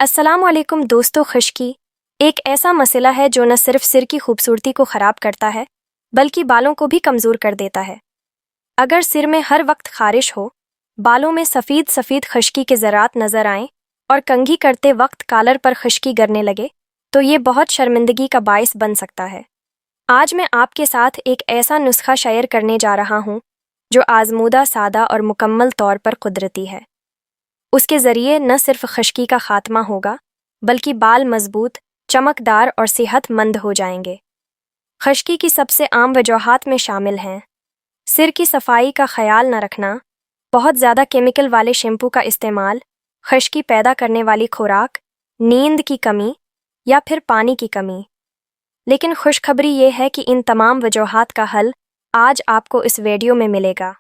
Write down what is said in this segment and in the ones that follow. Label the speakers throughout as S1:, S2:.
S1: अस्सलाम वालेकुम दोस्तों। खुश्की एक ऐसा मसला है जो न सिर्फ सिर की खूबसूरती को ख़राब करता है बल्कि बालों को भी कमज़ोर कर देता है। अगर सिर में हर वक्त खारिश हो, बालों में सफ़ेद सफ़ेद खुश्की के ज़रात नज़र आएं और कंघी करते वक्त कालर पर खुश्की गिरने लगे तो ये बहुत शर्मिंदगी का बायस बन सकता है। आज मैं आपके साथ एक ऐसा नुस्खा शेयर करने जा रहा हूँ जो आज़मूदा, सादा और मुकम्मल तौर पर कुदरती है। उसके ज़रिए न सिर्फ खुश्की का ख़ात्मा होगा बल्कि बाल मजबूत, चमकदार और सेहतमंद हो जाएंगे। खुश्की की सबसे आम वजूहात में शामिल हैं सिर की सफाई का ख्याल न रखना, बहुत ज़्यादा केमिकल वाले शैम्पू का इस्तेमाल, खुश्की पैदा करने वाली खुराक, नींद की कमी या फिर पानी की कमी। लेकिन खुशखबरी ये है कि इन तमाम वजूहात का हल आज आपको इस वीडियो में मिलेगा।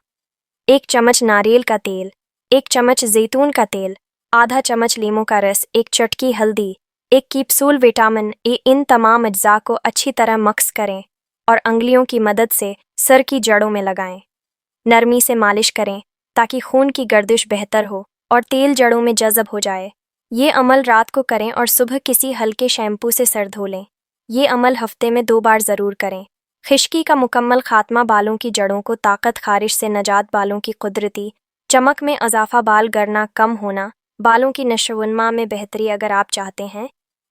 S1: 1 चम्मच नारियल का तेल, 1 चम्मच जैतून का तेल, आधा चम्मच लीमू का रस, 1 चुटकी हल्दी, 1 कैप्सूल विटामिन ए। इन तमाम अज्जा को अच्छी तरह मिक्स करें और अंगुलियों की मदद से सर की जड़ों में लगाएं। नरमी से मालिश करें ताकि खून की गर्दिश बेहतर हो और तेल जड़ों में जज़ब हो जाए। ये अमल रात को करें और सुबह किसी हल्के शैम्पू से सर धो लें। ये अमल हफ्ते में 2 बार ज़रूर करें। खुश्की का मुकम्मल खात्मा, बालों की जड़ों को ताकत, खारिश से नजात, बालों की कुदरती चमक में इजाफा, बाल गिरना कम होना, बालों की नशोनुमा में बेहतरी। अगर आप चाहते हैं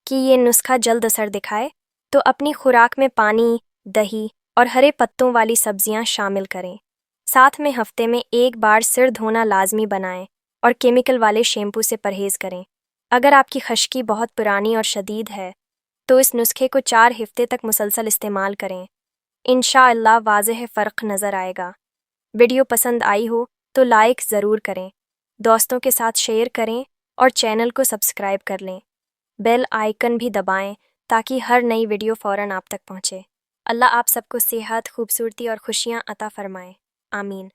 S1: कि ये नुस्खा जल्द असर दिखाए तो अपनी खुराक में पानी, दही और हरे पत्तों वाली सब्जियां शामिल करें। साथ में हफ्ते में 1 बार सिर धोना लाजमी बनाएं और केमिकल वाले शैम्पू से परहेज़ करें। अगर आपकी खुश्की बहुत पुरानी और शदीद है तो इस नुस्खे को 4 हफ्ते तक मुसलसल इस्तेमाल करें। इंशाअल्लाह वाज़ेह फ़र्क नज़र आएगा। वीडियो पसंद आई हो तो लाइक ज़रूर करें, दोस्तों के साथ शेयर करें और चैनल को सब्सक्राइब कर लें। बेल आइकन भी दबाएं ताकि हर नई वीडियो फ़ौरन आप तक पहुँचे। अल्लाह आप सबको सेहत, खूबसूरती और खुशियाँ अता फ़रमाए। आमीन।